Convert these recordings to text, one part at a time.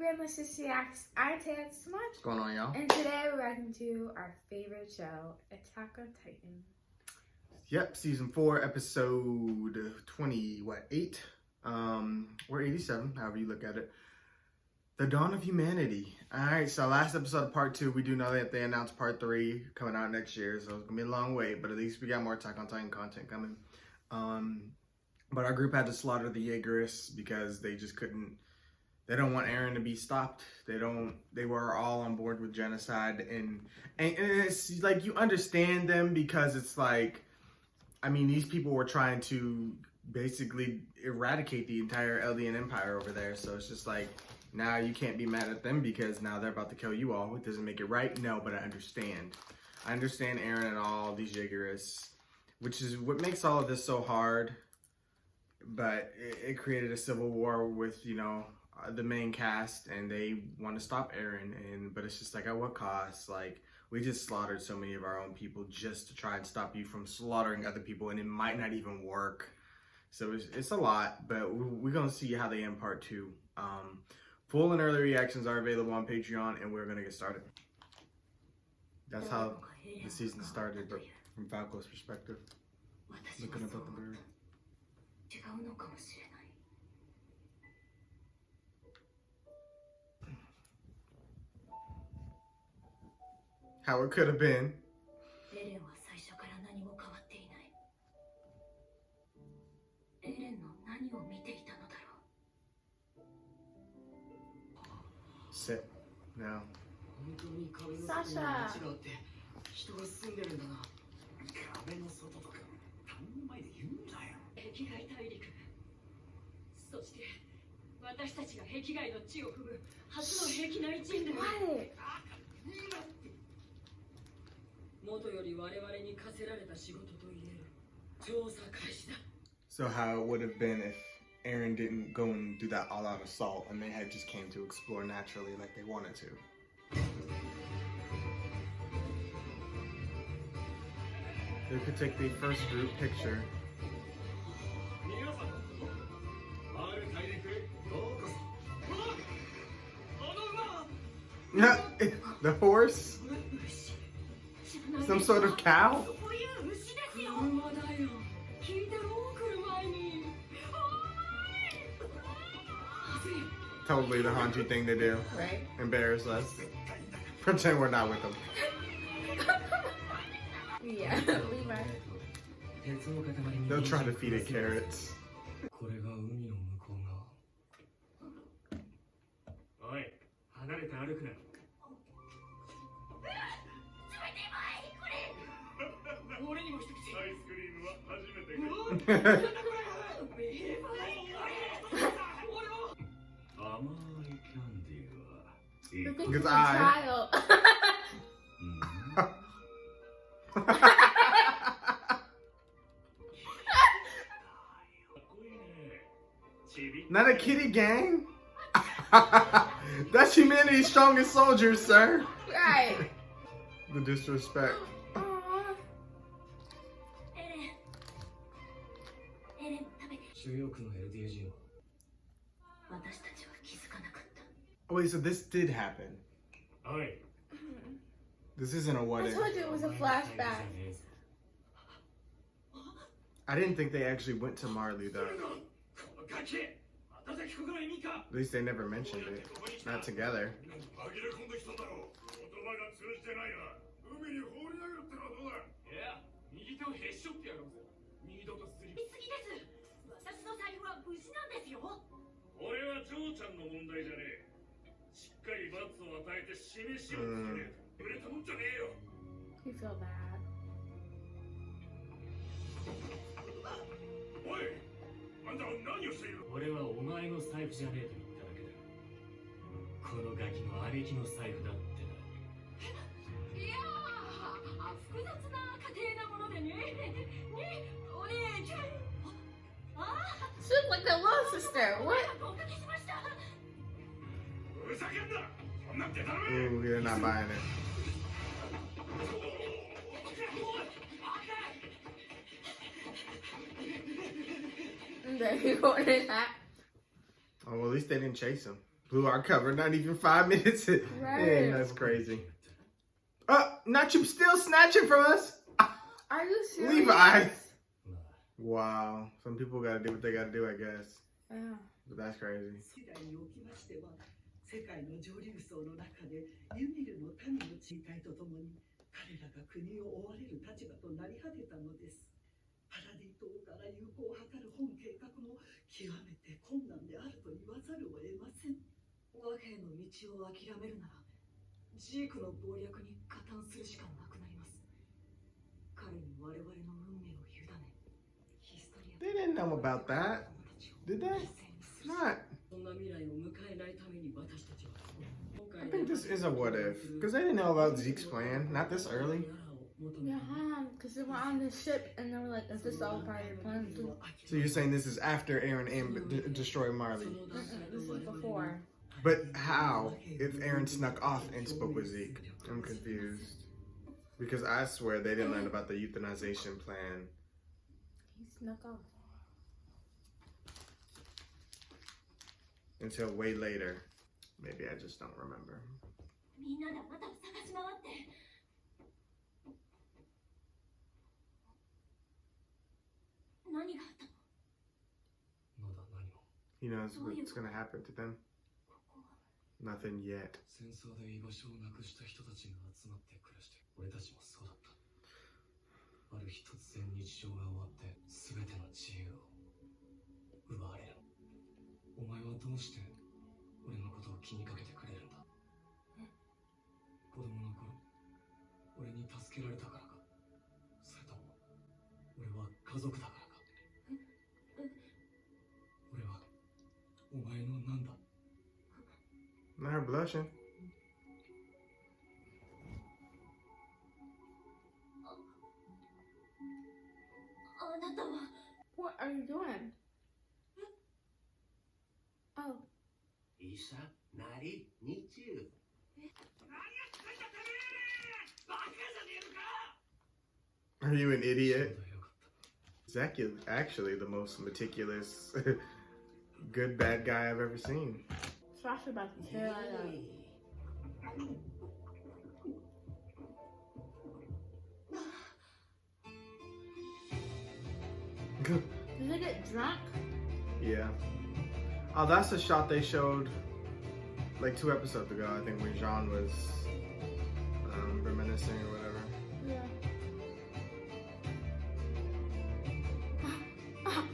Brandless Reacts. I'm Tad so much. What's going on, y'all? And today we're back into our favorite show, Attack on Titan. Yep, season 4, episode 8? Or 87, however you look at it. The Dawn of Humanity. Alright, so last episode of part 2, we do know that they announced part 3 coming out next year, so it's gonna be a long wait, but at least we got more Attack on Titan content coming. But our group had to slaughter the Jaegerists because they just couldn't. They don't want Eren to be stopped. They were all on board with genocide, and it's like you understand them because it's like, I mean, these people were trying to basically eradicate the entire Eldian Empire over there. So it's just like, now you can't be mad at them because now they're about to kill you all. It doesn't make it right, no, but I understand. I understand Eren and all these Jaegerists, which is what makes all of this so hard. But it created a civil war with, you know, the main cast, and they want to stop Eren, but it's just like, at what cost? Like, we just slaughtered so many of our own people just to try and stop you from slaughtering other people, and it might not even work. So it's a lot, but we're gonna see how they end part 2. Full and early reactions are available on Patreon, and we're gonna get started. That's how the season started, but from Falco's perspective, looking up at the bird. How it could have been. Sit now. Sasha! So how it would have been if Eren didn't go and do that all-out assault and they had just came to explore naturally like they wanted to. They could take the first group picture. The horse? Some sort of cow? Totally the Hanji thing to do. Right? Embarrass us. Pretend we're not with them. Yeah, Levi. They'll try to feed it carrots. Because I. Not a kitty gang? That's humanity's strongest soldiers, sir. Right. The disrespect. Oh wait, so this did happen. This isn't a what if. I told you it was a flashback. I didn't think they actually went to Marley though. At least they never mentioned it. Not together. You feel bad. She looks like the little sister. What? Ooh, you're not buying it. There you go in his hat. Oh, well, at least they didn't chase him. blew our cover. Not even 5 minutes. Right. Yeah, that's crazy. Not you still snatching from us? Are you serious? Levi. Wow. Some people gotta do what they gotta do, I guess. Yeah. But that's crazy. 世界の上流層の中でユミルの民の地界とともに彼らが国を追われる立場となり果てたのです。パラディ島から友好を図る本計画も極めて困難であると言わざるを得ません。和平の道を諦めるならジークの謀略に加担するしかなくなります。彼に我々の運命を委ね、ヒストリア They didn't know about that, did they? Not. そんな未来を迎えないために私たちは I think this is a what if. Because they didn't know about Zeke's plan. Not this early. Yeah, because they were on the ship and they were like, is this all part of your plan too? So you're saying this is after Aaron destroyed Marley. This is before. But how if Aaron snuck off and spoke with Zeke? I'm confused. Because I swear they didn't learn about the euthanization plan. He snuck off. Until way later. Maybe I just don't remember. みんなであなたを探し回って。何があったの？まだ何も。 He knows what's gonna happen to them. Nothing yet. 戦争で居場所をなくした人たちが集まって暮らして俺たちもそうだった。ある日突然日常が終わって全ての自由を奪われる。お前はどうして俺のことを気にかけてくれるんだ？子供の頃俺に助けられたからか、それとも俺は家族だからか。俺はお前のなんだ？ Not her blushing. あなたは What are you doing? Oh. 医者なり日中。Are you an idiot? Zeke is actually the most meticulous, good bad guy I've ever seen. Especially about the tail light. Did they get drunk? Yeah. Oh, that's a shot they showed like 2 episodes ago, I think, when Jean was reminiscing or whatever. Yeah.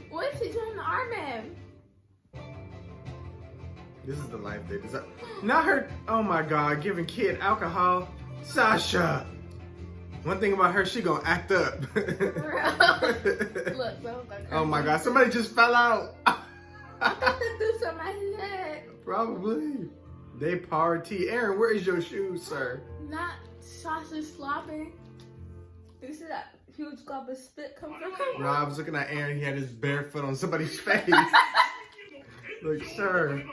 What is he trying to arm him? This is the life they deserve. Not her. Oh my God, giving kid alcohol. Sasha. One thing about her, she gonna act up. Look, look. Oh my God, somebody just fell out. I thought they threw something at his head. Probably. They party. Aaron, where is your shoes, sir? Not Sasha slopping. You see that huge glob of spit come from him? No, I was looking at Aaron. He had his bare foot on somebody's face. Look, sir.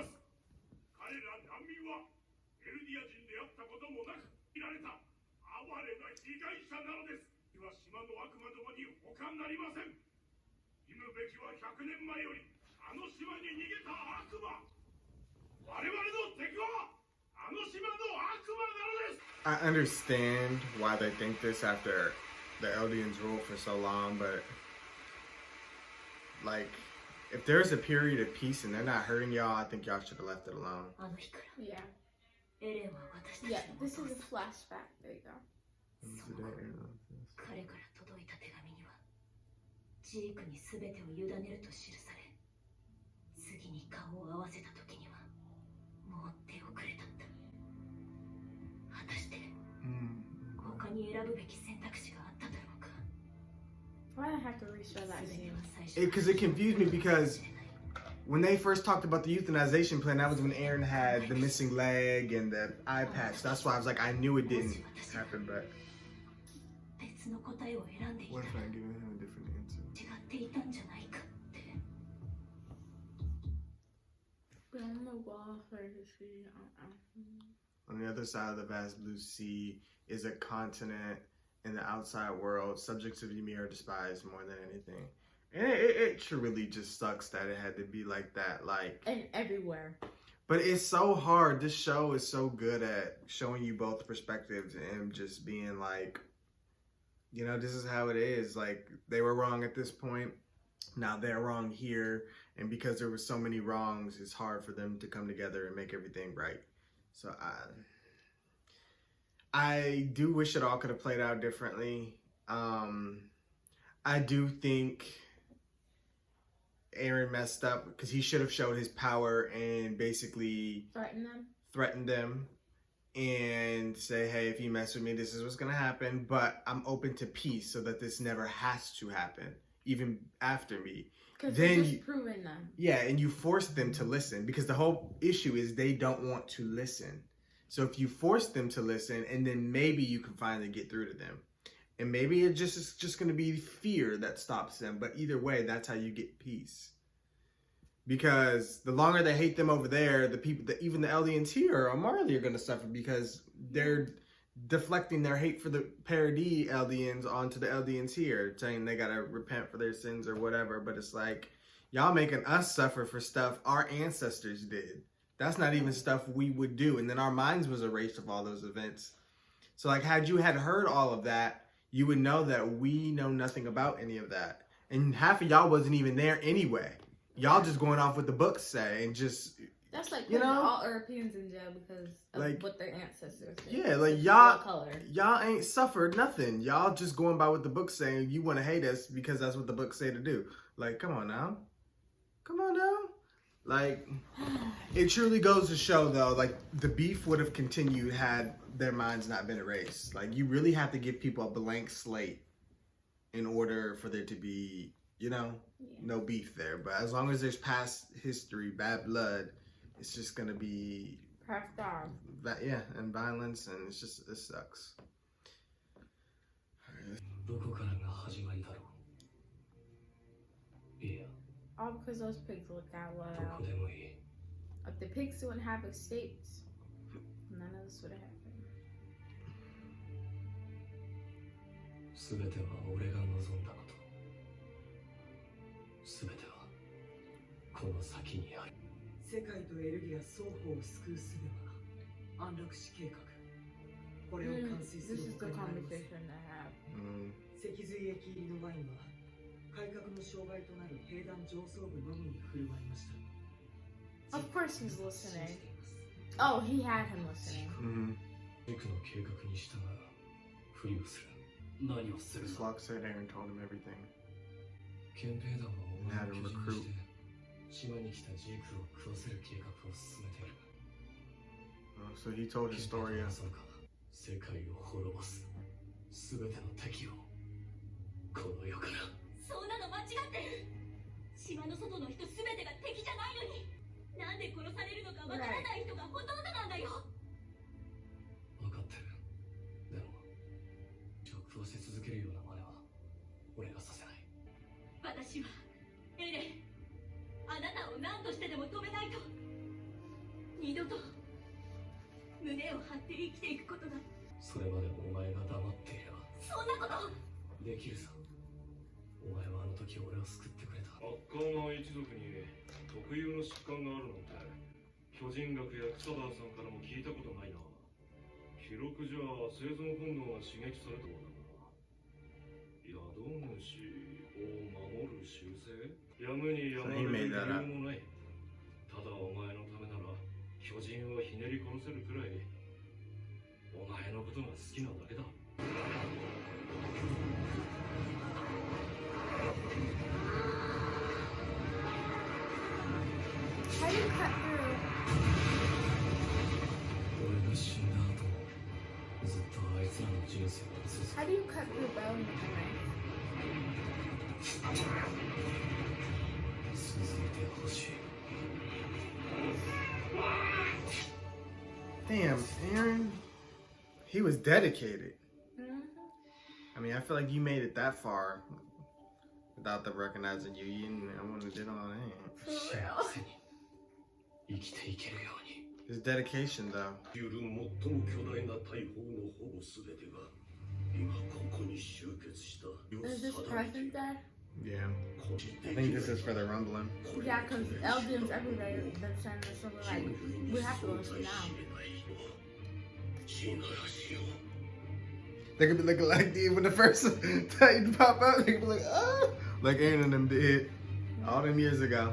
I understand why they think this after the Eldians ruled for so long, but like, if there's a period of peace and they're not hurting y'all, I think y'all should have left it alone. Yeah. エレンは私たち Yeah, の this お is 父 a さん。 flashback. There you go. 彼から届いた手紙にはジークに全てを委ねると記され、次に顔を合わせた時にはもう手遅れだった。果たして他に選ぶべき選択肢があっただろうか。 Why do I have to reshow that 全て scene? は最初 Because it confused me because when they first talked about the euthanization plan, that was when Aaron had the missing leg and the eye patch. That's why I was like, I knew it didn't happen, but 別の答えを選んでいた what ら if I give him a different answer? 違っていたんじゃないかって。 But on the wall for the sea. On the other side of the vast blue sea is a continent in the outside world. Subjects of Ymir are despised more than anything. And it truly just sucks that it had to be like that. Like, And everywhere. But it's so hard. This show is so good at showing you both perspectives and just being like, you know, this is how it is. Like, they were wrong at this point. Now they're wrong here. And because there were so many wrongs, it's hard for them to come together and make everything right. So I do wish it all could have played out differently. I do think Aaron messed up because he should have showed his power and basically threaten them and say, hey, if you mess with me, this is what's going to happen. But I'm open to peace so that this never has to happen, even after me. Because then just proving them. Yeah, and you force them to listen because the whole issue is they don't want to listen. So if you force them to listen, and then maybe you can finally get through to them. And maybe it's just going to be fear that stops them. But either way, that's how you get peace. Because the longer they hate them over there, the people, even the Eldians here, Marley are going to suffer because they're deflecting their hate for the Paradis Eldians onto the Eldians here, saying they got to repent for their sins or whatever. But it's like, y'all making us suffer for stuff our ancestors did. That's not even stuff we would do. And then our minds was erased of all those events. So like, had you had heard all of that, you would know that we know nothing about any of that. And half of y'all wasn't even there anyway. Y'all just going off what the books say and just... That's like putting all Europeans in jail because of like, what their ancestors did. Yeah, like y'all ain't suffered nothing. Y'all just going by what the books say and you want to hate us because that's what the books say to do. Like, come on now. Come on now. Like, it truly goes to show, though, like, the beef would have continued had their minds not been erased. Like, you really have to give people a blank slate in order for there to be, you know, no beef there. But as long as there's past history, bad blood, it's just going to be... passed down. Yeah, and violence, and it's just, it sucks. All because those pigs look that well. If the pigs wouldn't have escaped, none of this would have happened. 全ては俺が望んだこと。全てはこの先にある。世界とエルディア双方を救う術は安楽死計画。これを完遂する他にありません。脊髄液入りのワインは改革の障害となる兵団上層部のみに振る舞いました。 Of course he's listening. Oh, he had him listening. Zeke の計画に従う。ふりをする。何をするの Floch said Aaron told him everything. 憲兵団はお前を基準にして島に来たジークを食わせる計画を進めている。So he told his story. 世界を滅ぼす。全ての敵をこの世から。そんなの間違ってる。島の外の人全てが敵じゃないのに。なんで殺されるのかわからない人がほとんどなんだよ。分かってる。でも食わせ続けるような真似は俺がさせない。私はエレン、あなたを何としてでも止めないと。二度と胸を張って生きていくことだ。それまでお前が黙っていれば。そんなことできるさ。お前はあの時俺を救ってくれた。アッカーマン一族に特有の疾患があるなんて巨人学や草田さんからも聞いたことないな。記録じゃ生存本能が刺激されたものだが、宿主を守る習性、やむにやまれる理由もない。ただお前のためなら巨人をひねり殺せるくらいお前のことが好きなだけだ。How do you cut through? 俺が死んだ後もずっとあいつらの人生を続け How do you cut through bone with a knife? 続いてほしい。Damn, Aaron. He was dedicated. I mean, I feel like you made it that far without them recognizing you. You didn't want to do all that. 幸せに生きていけるように。His dedication, though. 最も巨大な大砲のほぼ全てが今ここに集結した。 Is this present dead? Yeah. I think this is for the rumbling. Yeah, because Eldians everywhere been sending us over like, we have to listen now. They could be looking like the when the first Titan pop out, they could be like, oh, like Aaron and them did all them years ago.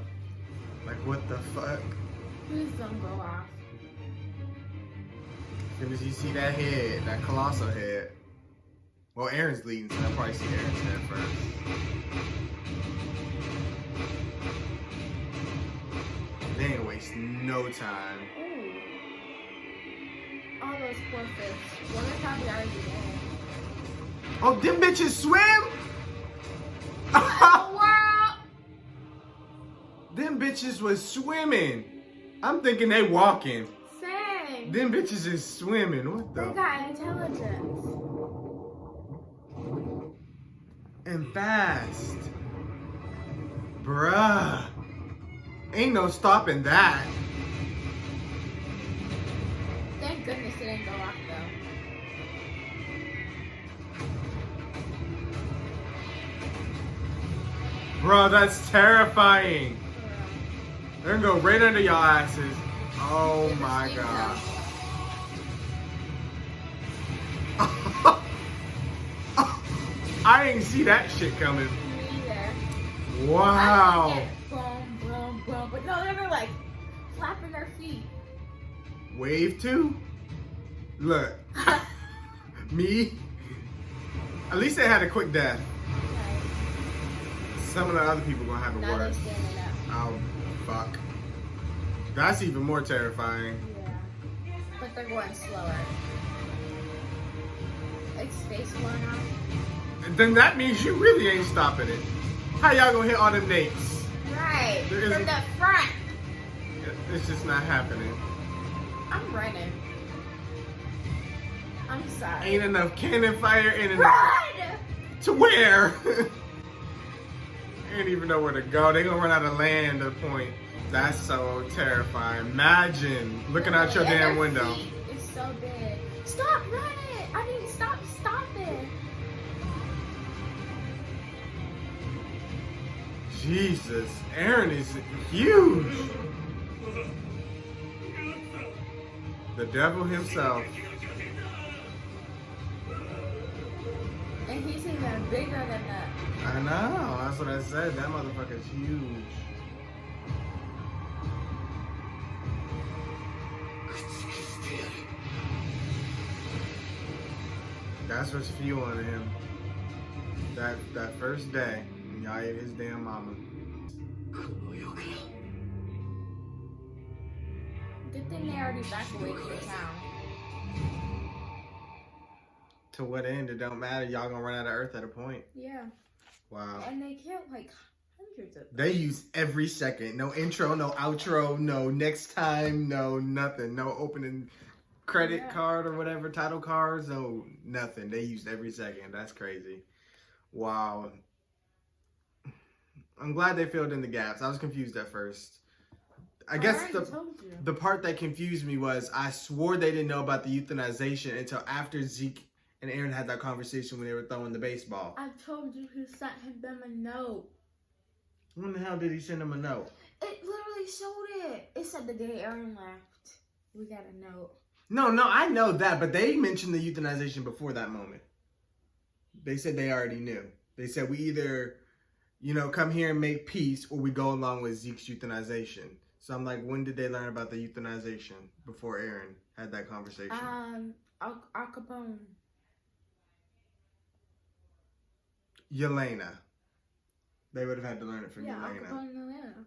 Like, what the fuck? Please don't go off. As soon as you see that head, that colossal head. Well, Aaron's leading, so I'll probably see Aaron's head first. They ain't waste no time. Ooh. All those poor fish. Well, they're probably already dead. Oh, them bitches swim? What in the world? Them bitches was swimming. I'm thinking they walking. Same. Them bitches is swimming. What They the? got intelligence. And fast. Bruh. Ain't no stopping that. Thank goodness it didn't go off though. Bruh, that's terrifying. For real. They're gonna go right under y'all asses. Oh Get the my steam god. out. I ain't see that shit coming. Me either. Wow. I think boom, boom, boom. But no, they were like flapping their feet. Wave 2? Look. Me? At least they had a quick death. Some of the other people gonna have it Now they're worse. standing up. Oh, fuck. That's even more terrifying. Yeah. But they're going slower. Like space going on. And then that means you really ain't stopping it. How y'all gonna hit all them dates? Right. There From isn't- the front. It's just not happening. I'm running. I'm sorry. Ain't enough cannon fire, ain't enough. Run! To where? Ain't even know where to go. They gonna run out of land at a point. That's so terrifying. Imagine looking out your And damn their window. feet is so big. Stop running! I mean, stop it! Jesus, Aaron is huge. The devil himself. And he's even bigger than that. I know. That's what I said. That motherfucker's huge. That's what's fueling him. That first day, when y'all ate his damn mama. Good thing they already back away from the town. To what end? It don't matter. Y'all gonna run out of Earth at a point. Yeah. Wow. And they killed like hundreds of them. They use every second. No intro, no outro, no next time, no nothing. No opening credit Yeah. card or whatever, title cards, no nothing. They used every second. That's crazy. Wow. I'm glad they filled in the gaps. I was confused at first. I guess already told you. the part that confused me was I swore they didn't know about the euthanization until after Zeke and Aaron had that conversation when they were throwing the baseball. I told you he sent them a note. When the hell did he send them a note? It literally showed it. It said the day Aaron left, we got a note. No, I know that, but they mentioned the euthanization before that moment. They said they already knew. They said we either, come here and make peace or we go along with Zeke's euthanization. So I'm like, when did they learn about the euthanization before Aaron had that conversation? Al Capone. Yelena. They would have had to learn it from Yeah, Al Yelena. Capone and Atlanta.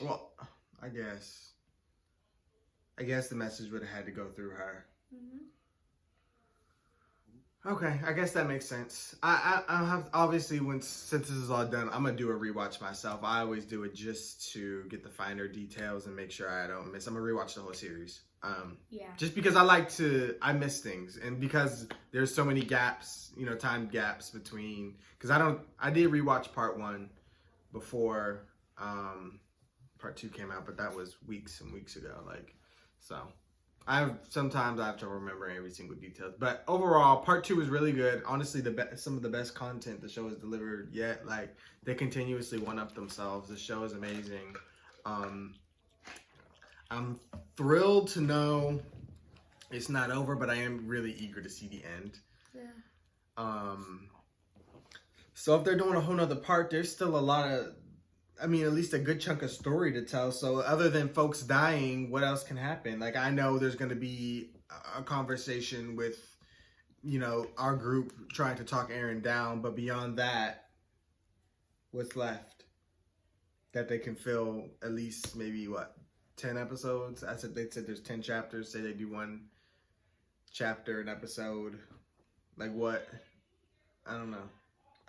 Well, I guess the message would have had to go through her. Mm-hmm. Okay, I guess that makes sense. I have obviously since this is all done, I'm gonna do a rewatch myself. I always do it just to get the finer details and make sure I don't miss. I'm gonna rewatch the whole series. Yeah. Just because I miss things, and because there's so many gaps, time gaps between. Because I did rewatch part 1 before part 2 came out, but that was weeks and weeks ago. So Sometimes I have trouble remembering every single detail. But overall, part 2 is really good. Honestly, some of the best content the show has delivered yet. Like, they continuously one-up themselves. The show is amazing. I'm thrilled to know it's not over, but I am really eager to see the end. Yeah. So if they're doing a whole nother part, there's still a lot of, at least a good chunk of story to tell. So other than folks dying, what else can happen? Like, I know there's going to be a conversation with, our group trying to talk Eren down. But beyond that, what's left? That they can fill at least maybe, 10 episodes? They said there's 10 chapters. Say they do one chapter an episode. Like what? I don't know.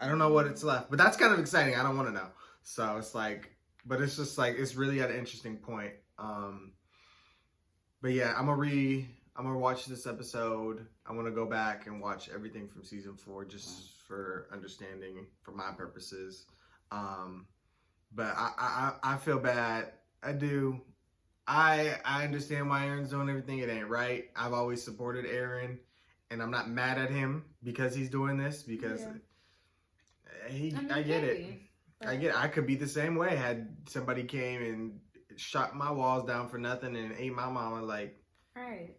I don't know what it's left. But that's kind of exciting. I don't want to know. So it's like, but it's just like, it's really at an interesting point. But yeah, I'm gonna watch this episode. I want to go back and watch everything from season 4 just for understanding, for my purposes. But I feel bad. I do. I understand why Eren's doing everything. It ain't right. I've always supported Eren, and I'm not mad at him because he's doing this, because I get it. I get it. I could be the same way had somebody came and shot my walls down for nothing and ate my mama. Like, right.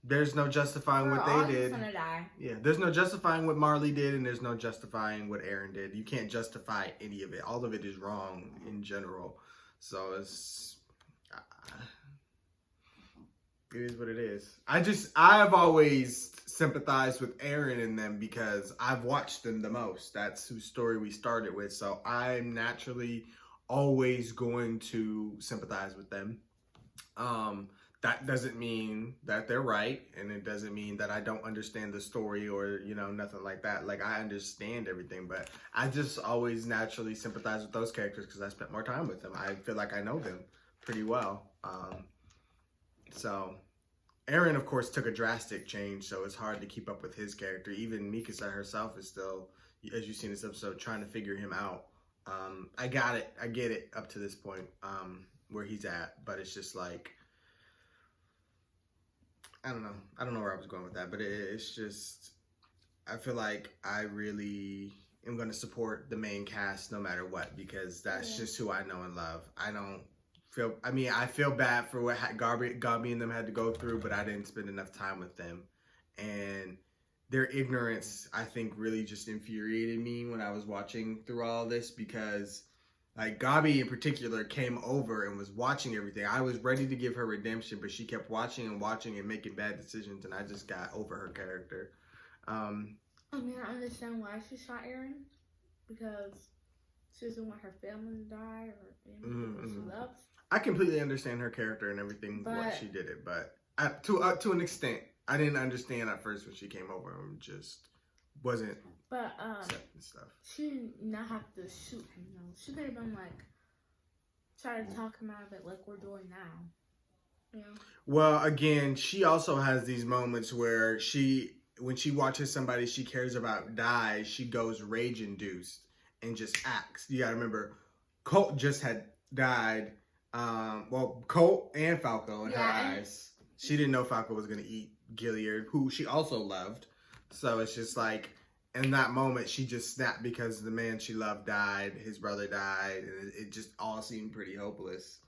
There's no justifying what they did. Gonna die. Yeah, there's no justifying what Marley did, and there's no justifying what Eren did. You can't justify any of it. All of it is wrong in general. So it is what it is. I've always sympathized with Eren and them because I've watched them the most. That's whose story we started with. So I'm naturally always going to sympathize with them. That doesn't mean that they're right, and it doesn't mean that I don't understand the story or, nothing like that. Like, I understand everything, but I just always naturally sympathize with those characters because I spent more time with them. I feel like I know them pretty well. So Eren, of course, took a drastic change, so it's hard to keep up with his character. Even Mikasa herself is still, as you see in this episode, trying to figure him out. I get it up to this point, where he's at, but it's just like, I don't know where I was going with that, but it's just, I feel like I really am going to support the main cast no matter what, because that's just who I know and love. I feel bad for what Gabi and them had to go through, but I didn't spend enough time with them. And their ignorance, I think, really just infuriated me when I was watching through all this, because like Gabi in particular came over and was watching everything. I was ready to give her redemption, but she kept watching and making bad decisions, and I just got over her character. I understand why she shot Eren, because she doesn't want her family to die or anyone she loves. I completely understand her character and everything, why she did it, but to an extent, I didn't understand at first when she came over and just wasn't accepting stuff. She did not have to shoot him, though. She could have been like, try to talk him out of it like we're doing now. Well, again, she also has these moments where when she watches somebody she cares about die, she goes rage-induced and just acts. You gotta remember, Colt just had died. Colt and Falco in her eyes. She didn't know Falco was gonna eat Gilead, who she also loved. So it's just like, in that moment, she just snapped because the man she loved died, his brother died, and it just all seemed pretty hopeless.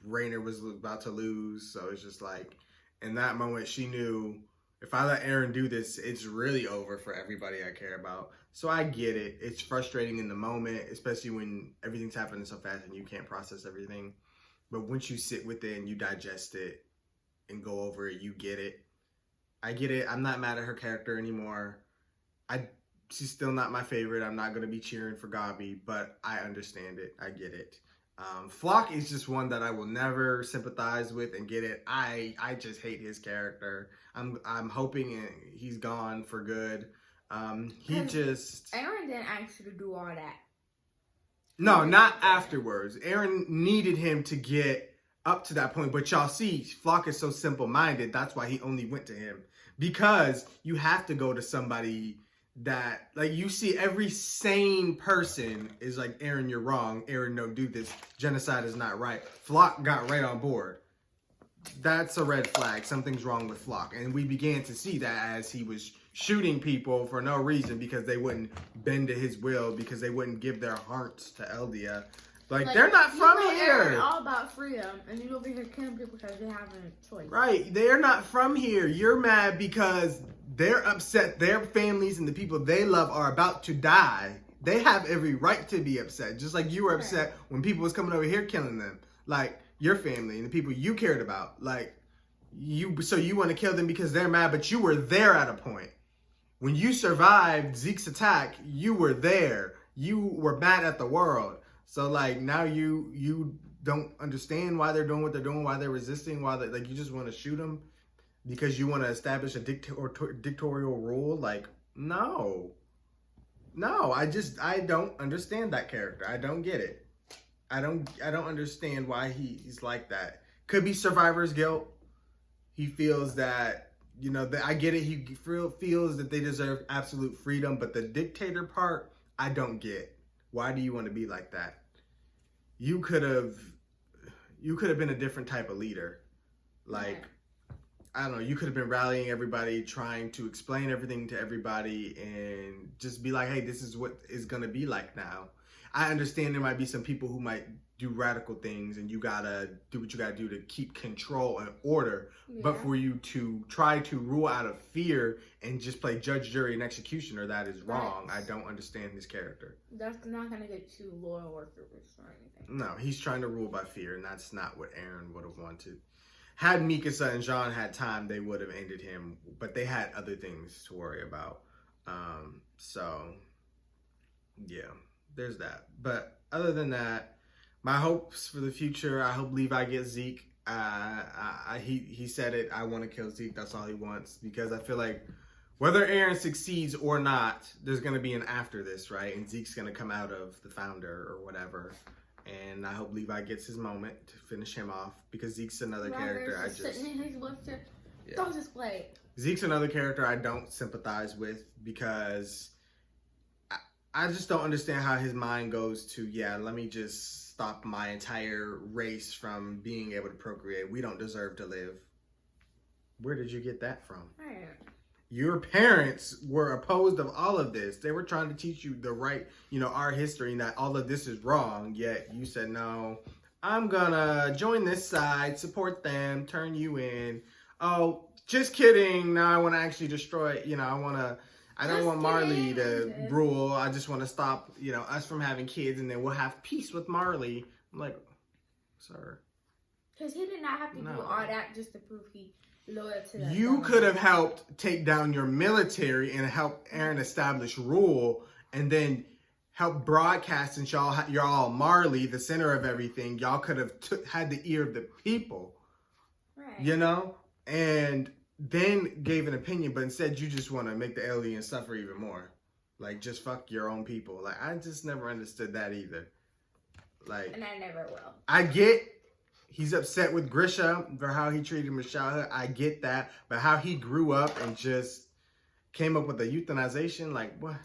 Rainer was about to lose, so it's just like, in that moment, she knew, if I let Eren do this, it's really over for everybody I care about. So I get it. It's frustrating in the moment, especially when everything's happening so fast and you can't process everything. But once you sit with it and you digest it and go over it, you get it. I get it. I'm not mad at her character anymore. She's still not my favorite. I'm not going to be cheering for Gabi, but I understand it. I get it. Floch is just one that I will never sympathize with and get it. I just hate his character. I'm hoping he's gone for good. Eren didn't ask you to do all that. No, not afterwards. Eren needed him to get up to that point, but y'all see, Floch is so simple-minded. That's why he only went to him, because you have to go to somebody that, like, you see every sane person is like, Eren, you're wrong. Eren, don't do this. Genocide is not right. Floch got right on board. that's a red flag. Something's wrong with Floch. And we began to see that as he was shooting people for no reason because they wouldn't bend to his will, because they wouldn't give their hearts to Eldia. Like they're not from here. They're all about freedom, and you over here killing people because they have a choice. Right. They're not from here. You're mad because they're upset. Their families and the people they love are about to die. They have every right to be upset. Just like you were upset when people was coming over here killing them. Like your family and the people you cared about. Like so you want to kill them because they're mad, but you were there at a point. When you survived Zeke's attack, you were there. You were mad at the world. So like now you don't understand why they're doing what they're doing, why they're resisting, why they like you just want to shoot them because you want to establish a dictatorial rule. Like no, I don't understand that character. I don't get it. I don't understand why he's like that. Could be survivor's guilt. He feels that, you know, I get it. He feels that they deserve absolute freedom, but the dictator part, I don't get. Why do you want to be like that? You could have been a different type of leader. Like, I don't know, you could have been rallying everybody, trying to explain everything to everybody and just be like, hey, this is what it's going to be like now. I understand there might be some people who might do radical things and you gotta do what you gotta do to keep control and order. Yeah. But for you to try to rule out of fear and just play judge, jury, and executioner, that is wrong. I don't understand his character. That's not gonna get you loyal workers or anything. No, he's trying to rule by fear, and that's not what Eren would have wanted. Had Mikasa and Jean had time, they would have ended him, but they had other things to worry about. So, yeah, there's that. But other than that, my hopes for the future, I hope Levi gets Zeke. He said it, I want to kill Zeke. That's all he wants. Because I feel like whether Eren succeeds or not, there's going to be an after this, right? And Zeke's going to come out of the founder or whatever. And I hope Levi gets his moment to finish him off. Because Zeke's another character I just... Zeke's another character I don't sympathize with because I just don't understand how his mind goes to, let me just stop my entire race from being able to procreate. We don't deserve to live. Where did you get that from? Right. Your parents were opposed of all of this. They were trying to teach you the right, our history, and that all of this is wrong. Yet you said, no, I'm gonna join this side, support them, turn you in. Oh, just kidding. Now I want to actually destroy, I don't want Marley to rule. I just want to stop, us from having kids, and then we'll have peace with Marley. I'm like, sir. Because he did not have to do all that just to prove he loyal to that. You could have helped take down your military and help Eren establish rule, and then help broadcast, and you're all Marley, the center of everything. Y'all could have had the ear of the people, right? And then gave an opinion, but instead you just want to make the aliens suffer even more. Like, just fuck your own people. Like, I just never understood that either. Like, and I never will. I get he's upset with Grisha for how he treated him in childhood. I get that. But how he grew up and just came up with a euthanization, like, what?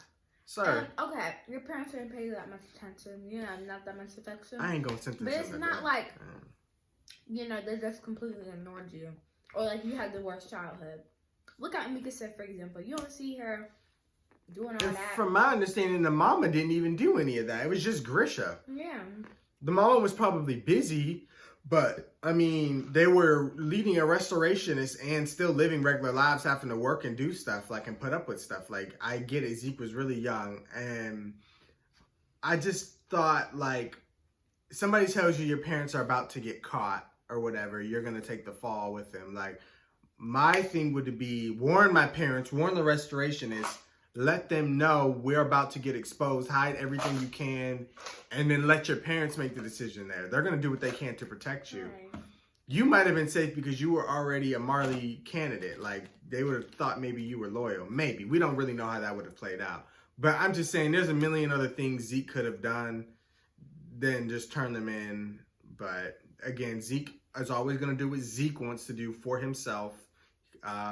Sir. Okay, your parents didn't pay you that much attention. Not that much affection. I ain't gonna sentence But it's him not like, they just completely ignored you. Or like you had the worst childhood. Look at Mikasa, for example. You don't see her doing all that. From my understanding, the mama didn't even do any of that. It was just Grisha. Yeah. The mama was probably busy, but I mean, they were leading a restorationist and still living regular lives, having to work and do stuff, and put up with stuff. Like, I get it. Zeke was really young, and I just thought, somebody tells you your parents are about to get caught or whatever, you're going to take the fall with them. Like, my thing would be warn my parents, warn the restorationists, let them know we're about to get exposed, hide everything you can, and then let your parents make the decision there. They're going to do what they can to protect you. Right. You might have been safe because you were already a Marley candidate. Like, they would have thought maybe you were loyal. Maybe. We don't really know how that would have played out. But I'm just saying there's a million other things Zeke could have done than just turn them in. But again, Zeke is always going to do what Zeke wants to do for himself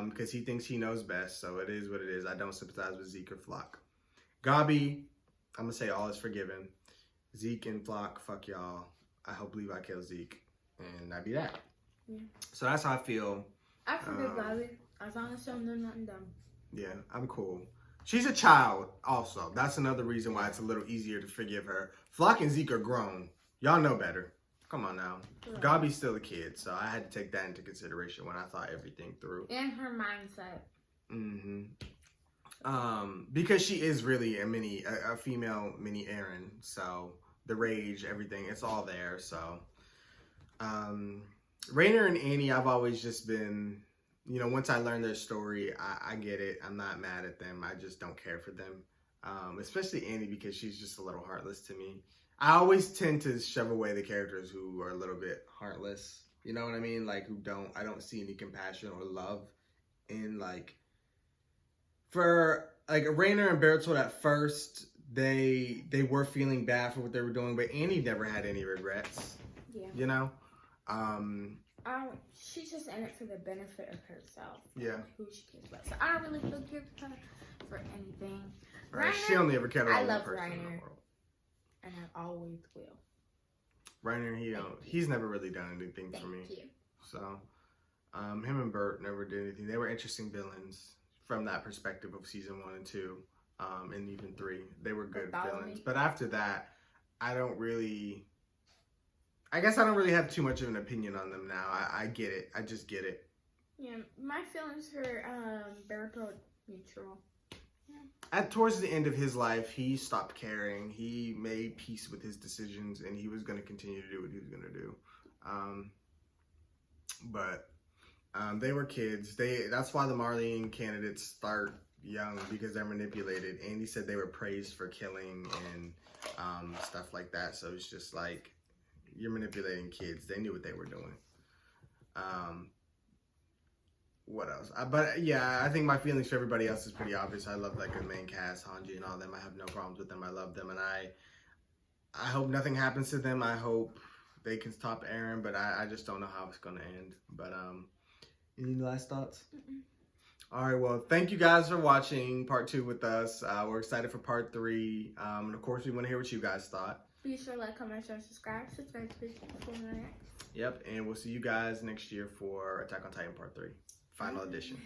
because he thinks he knows best. So it is what it is. I don't sympathize with Zeke or Floch. Gabi, I'm going to say all is forgiven. Zeke and Floch, fuck y'all. I hope Levi kills Zeke. And that'd be that. Yeah. So that's how I feel. I forgive Gabi as long as she don't do nothing dumb. Yeah, I'm cool. She's a child also. That's another reason why it's a little easier to forgive her. Floch and Zeke are grown. Y'all know better. Come on now. Right. Gabi's still a kid, so I had to take that into consideration when I thought everything through. And her mindset. Because she is really a female mini Aaron, so the rage, everything, it's all there. So Rainer and Annie, I've always just been, once I learned their story, I get it. I'm not mad at them. I just don't care for them. Especially Annie, because she's just a little heartless to me. I always tend to shove away the characters who are a little bit heartless. You know what I mean? Like, I don't see any compassion or love in, for Rainer and Bertolt at first, they were feeling bad for what they were doing, but Annie never had any regrets. Yeah. She's She's just in it for the benefit of herself. Yeah. Who she cares about. So I don't really forgive her for anything. Right. She only ever cared about one person in the Rainer. world. And I always will. Rainer, he's never really done anything for me. Thank you. So, him and Bert never did anything. They were interesting villains from that perspective of season 1 and 2, and even 3. They were good villains. But after that, I don't really have too much of an opinion on them now. I get it. I just get it. Yeah, my feelings for Bertolt neutral. Towards the end of his life, he stopped caring. He made peace with his decisions, and he was going to continue to do what he was going to do. But they were kids. That's why the Marlene candidates start young, because they're manipulated. Andy said they were praised for killing and stuff like that. So it's just like, you're manipulating kids. They knew what they were doing. What else? But yeah, I think my feelings for everybody else is pretty obvious. I love the main cast, Hanji and all them. I have no problems with them. I love them, and I hope nothing happens to them. I hope they can stop Aaron, but I just don't know how it's gonna end. But any last thoughts? All right, well, thank you guys for watching part 2 with us. We're excited for part 3, and of course, we want to hear what you guys thought. Be sure to like, comment, share, subscribe to the Yep, and we'll see you guys next year for Attack on Titan part 3, final edition.